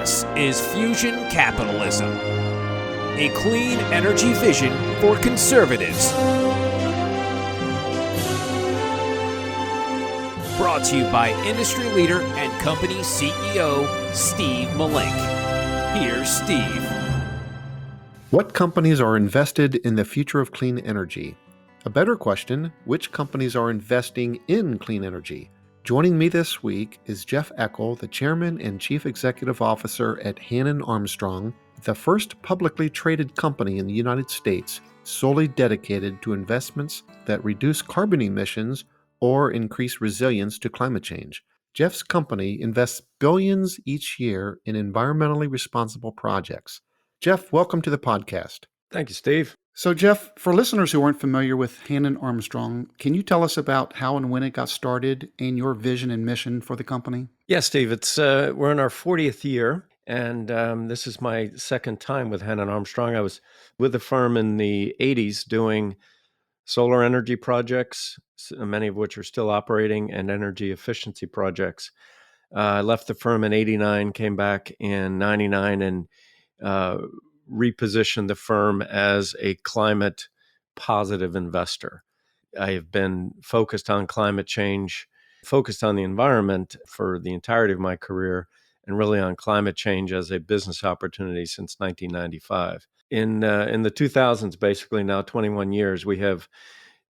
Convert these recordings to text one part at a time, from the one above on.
This is Fusion Capitalism, a clean energy vision for conservatives. Brought to you by industry leader and company CEO, Steve Malink. Here's Steve. What companies are invested in the future of clean energy? A better question, which companies are investing in clean energy? Joining me this week is Jeff Eckel, the Chairman and Chief Executive Officer at Hannon Armstrong, the first publicly traded company in the United States solely dedicated to investments that reduce carbon emissions or increase resilience to climate change. Jeff's company invests billions each year in environmentally responsible projects. Jeff, welcome to the podcast. Thank you, Steve. So, Jeff, for listeners who aren't familiar with Hannon Armstrong, can you tell us about how and when it got started and your vision and mission for the company? Yeah, Steve, it's we're in our 40th year, and this is my second time with Hannon Armstrong. I was with the firm in the 80s doing solar energy projects, many of which are still operating, and energy efficiency projects. I left the firm in 89, came back in 99, and repositioned the firm as a climate positive investor. I have been focused on climate change, focused on the environment for the entirety of my career, and really on climate change as a business opportunity since 1995. In the 2000s, basically now 21 years, we have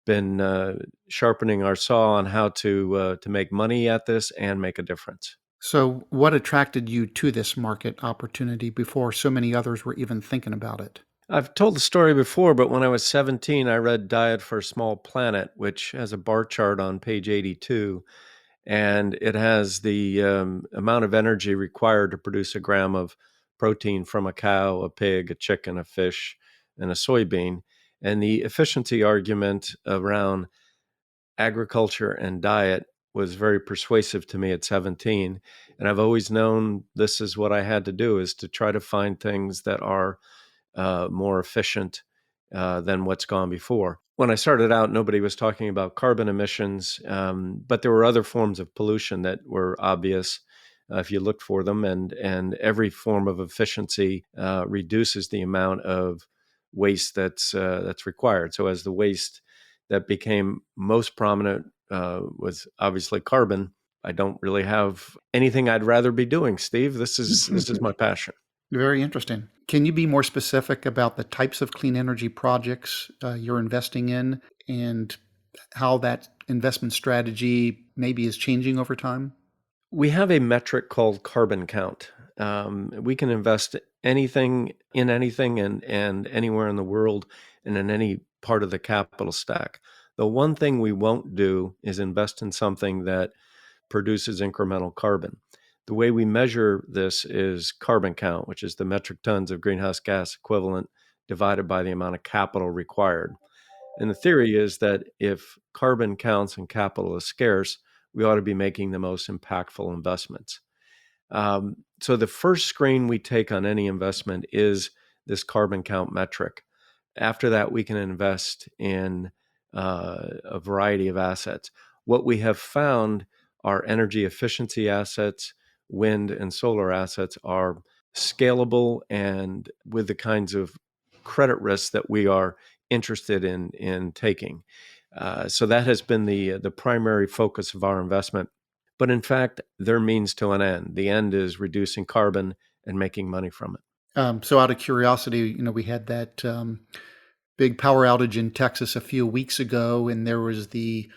been sharpening our saw on how to make money at this and make a difference. So what attracted you to this market opportunity before so many others were even thinking about it? I've told the story before, but when I was 17, I read Diet for a Small Planet, which has a bar chart on page 82, and it has the amount of energy required to produce a gram of protein from a cow, a pig, a chicken, a fish, and a soybean. And the efficiency argument around agriculture and diet was very persuasive to me at 17. And I've always known this is what I had to do, is to try to find things that are more efficient than what's gone before. When I started out, nobody was talking about carbon emissions, but there were other forms of pollution that were obvious if you looked for them. And every form of efficiency reduces the amount of waste that's required. So as the waste that became most prominent was obviously carbon. I don't really have anything I'd rather be doing, Steve. This is my passion. Very interesting. Can you be more specific about the types of clean energy projects you're investing in and how that investment strategy maybe is changing over time? We have a metric called carbon count. We can invest anything in anything and anywhere in the world and in any part of the capital stack. The one thing we won't do is invest in something that produces incremental carbon. The way we measure this is carbon count, which is the metric tons of greenhouse gas equivalent divided by the amount of capital required. And the theory is that if carbon counts and capital is scarce, we ought to be making the most impactful investments. So the first screen we take on any investment is this carbon count metric. After that, we can invest in a variety of assets. What we have found are energy efficiency assets, wind and solar assets are scalable and with the kinds of credit risks that we are interested in taking. So that has been the primary focus of our investment. But in fact, they're means to an end. The end is reducing carbon and making money from it. So out of curiosity, we had that big power outage in Texas a few weeks ago, and there was the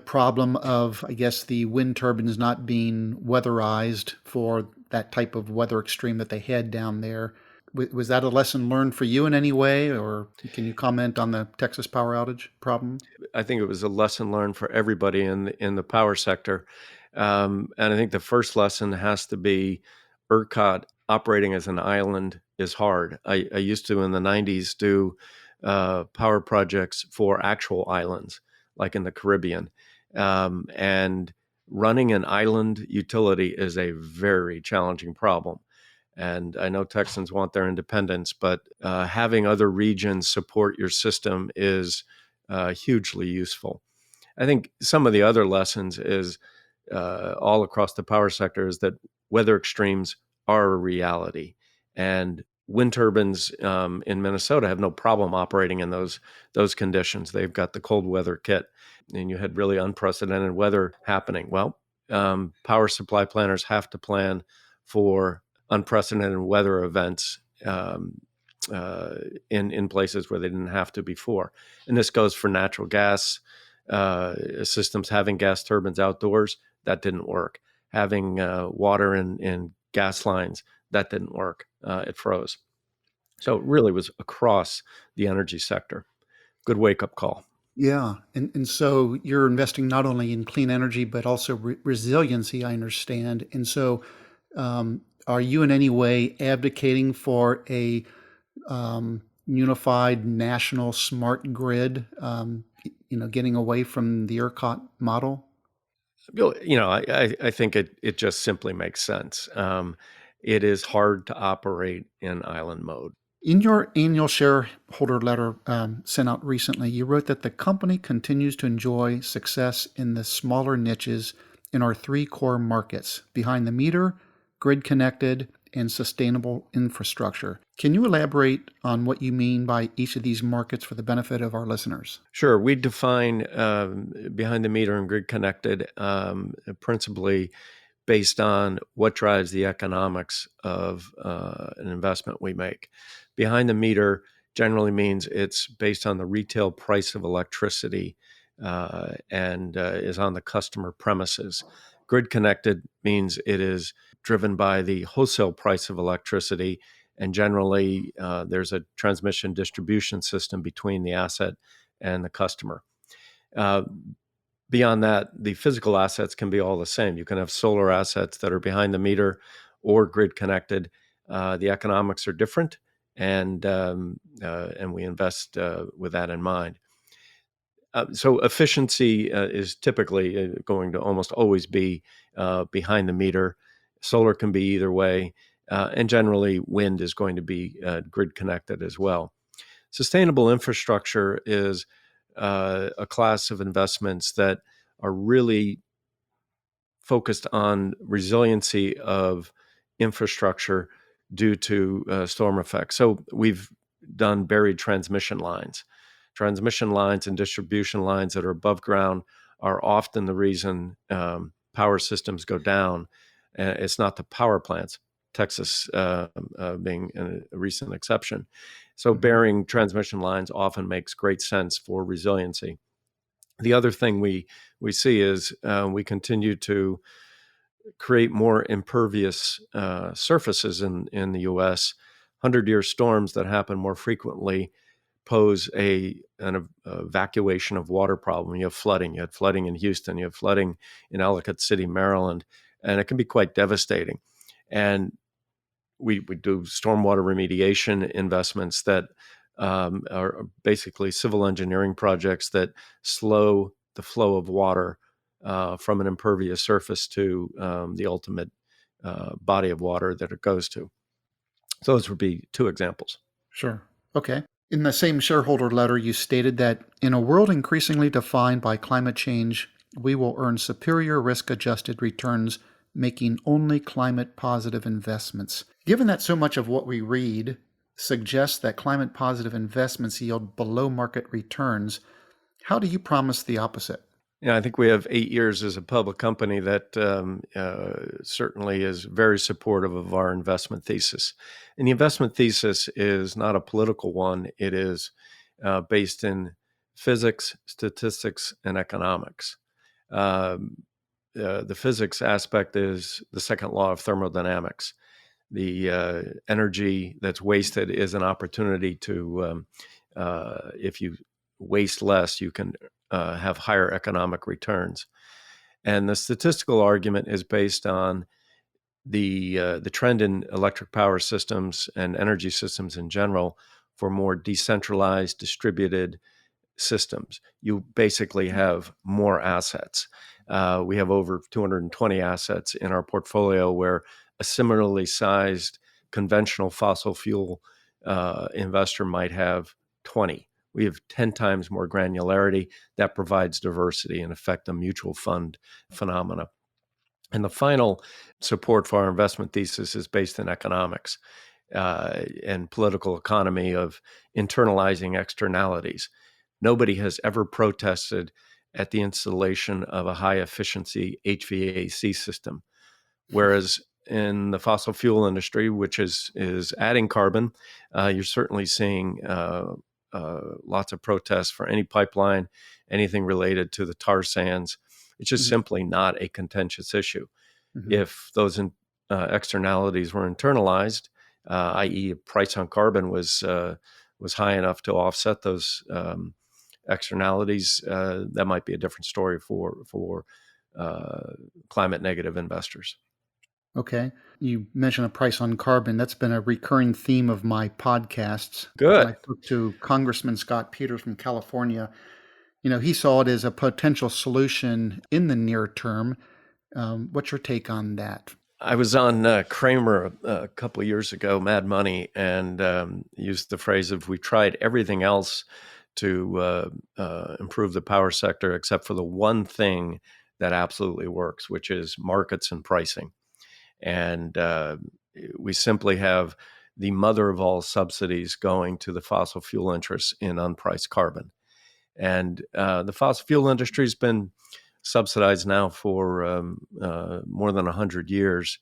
problem of, I guess, the wind turbines not being weatherized for that type of weather extreme that they had down there. Was that a lesson learned for you in any way, or can you comment on the Texas power outage problem? I think it was a lesson learned for everybody in the power sector. And I think the first lesson has to be ERCOT operating as an island is hard. I used to, in the 90s, do power projects for actual islands, like in the Caribbean. And running an island utility is a very challenging problem. And I know Texans want their independence, but having other regions support your system is hugely useful. I think some of the other lessons is all across the power sector is that weather extremes are a reality. And wind turbines in Minnesota have no problem operating in those conditions. They've got the cold weather kit, and you had really unprecedented weather happening. Well, power supply planners have to plan for unprecedented weather events in places where they didn't have to before. And this goes for natural gas systems. Having gas turbines outdoors, that didn't work. Having water in gas lines, that didn't work. It froze. So it really was across the energy sector. Good wake-up call. Yeah. And so you're investing not only in clean energy, but also resiliency, I understand. And so are you in any way advocating for a unified national smart grid, getting away from the ERCOT model? I think it just simply makes sense. It is hard to operate in island mode. In your annual shareholder letter sent out recently, you wrote that the company continues to enjoy success in the smaller niches in our three core markets: behind the meter, grid connected, and sustainable infrastructure. Can you elaborate on what you mean by each of these markets for the benefit of our listeners? Sure. We define behind the meter and grid connected principally based on what drives the economics of an investment we make. Behind the meter generally means it's based on the retail price of electricity and is on the customer premises. Grid connected means it is driven by the wholesale price of electricity, and generally there's a transmission distribution system between the asset and the customer. Uh, Beyond that, the physical assets can be all the same. You can have solar assets that are behind the meter or grid connected. The economics are different, and we invest with that in mind. So efficiency is typically going to almost always be behind the meter. Solar can be either way, and generally wind is going to be grid connected as well. Sustainable infrastructure is a class of investments that are really focused on resiliency of infrastructure due to storm effects. So we've done buried transmission lines. Transmission lines and distribution lines that are above ground are often the reason power systems go down. It's not the power plants, Texas being a recent exception. So burying transmission lines often makes great sense for resiliency. The other thing we see is we continue to create more impervious surfaces in the U.S. 100-year storms that happen more frequently pose an evacuation of water problem. You have flooding. You had flooding in Houston. You have flooding in Ellicott City, Maryland, and it can be quite devastating. And we do stormwater remediation investments that are basically civil engineering projects that slow the flow of water from an impervious surface to the ultimate body of water that it goes to. So those would be two examples. Sure. Okay. In the same shareholder letter, you stated that in a world increasingly defined by climate change, we will earn superior risk-adjusted returns making only climate-positive investments. Given that so much of what we read suggests that climate-positive investments yield below-market returns, how do you promise the opposite? Yeah, I think we have 8 years as a public company that certainly is very supportive of our investment thesis. And the investment thesis is not a political one. It is based in physics, statistics, and economics. The physics aspect is the second law of thermodynamics. The energy that's wasted is an opportunity to, if you waste less, you can have higher economic returns. And the statistical argument is based on the trend in electric power systems and energy systems in general for more decentralized, distributed systems. You basically have more assets. We have over 220 assets in our portfolio where a similarly sized conventional fossil fuel investor might have 20. We have 10 times more granularity that provides diversity, in effect, a mutual fund phenomena. And the final support for our investment thesis is based in economics and political economy of internalizing externalities. Nobody has ever protested at the installation of a high-efficiency HVAC system, whereas in the fossil fuel industry, which is adding carbon, you're certainly seeing lots of protests for any pipeline, anything related to the tar sands. It's just simply not a contentious issue. If those externalities were internalized, i.e., price on carbon was high enough to offset those externalities, that might be a different story for climate negative investors. Okay. You mentioned a price on carbon. That's been a recurring theme of my podcasts. Good. When I spoke to Congressman Scott Peters from California, he saw it as a potential solution in the near term. What's your take on that? I was on Kramer a couple of years ago, Mad Money, and used the phrase of we tried everything else to improve the power sector except for the one thing that absolutely works, which is markets and pricing. And we simply have the mother of all subsidies going to the fossil fuel interests in unpriced carbon. And the fossil fuel industry has been subsidized now for more than 100 years.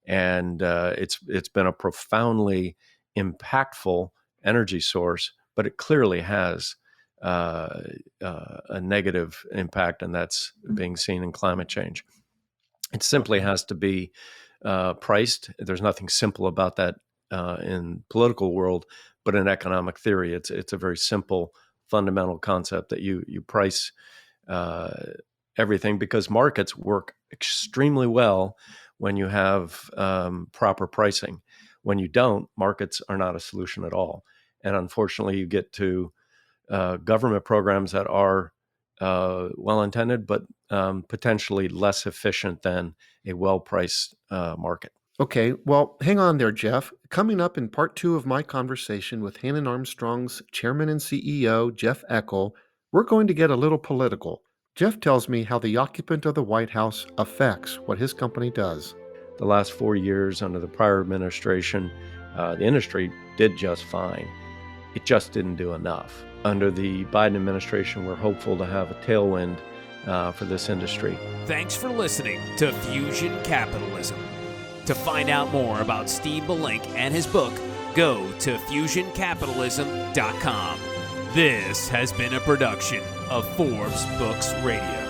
And it's been a profoundly impactful energy source, but it clearly has a negative impact, and that's being seen in climate change. It simply has to be priced. There's nothing simple about that in political world, but in economic theory, it's a very simple, fundamental concept that you price everything, because markets work extremely well when you have proper pricing. When you don't, markets are not a solution at all. And unfortunately, you get to government programs that are well-intended, but potentially less efficient than a well-priced market. Okay, well, hang on there, Jeff. Coming up in part 2 of my conversation with Hannon Armstrong's chairman and CEO, Jeff Eckel, we're going to get a little political. Jeff tells me how the occupant of the White House affects what his company does. The last 4 years under the prior administration, the industry did just fine. It just didn't do enough. Under the Biden administration, we're hopeful to have a tailwind for this industry. Thanks for listening to Fusion Capitalism. To find out more about Steve Malink and his book, go to fusioncapitalism.com. This has been a production of Forbes Books Radio.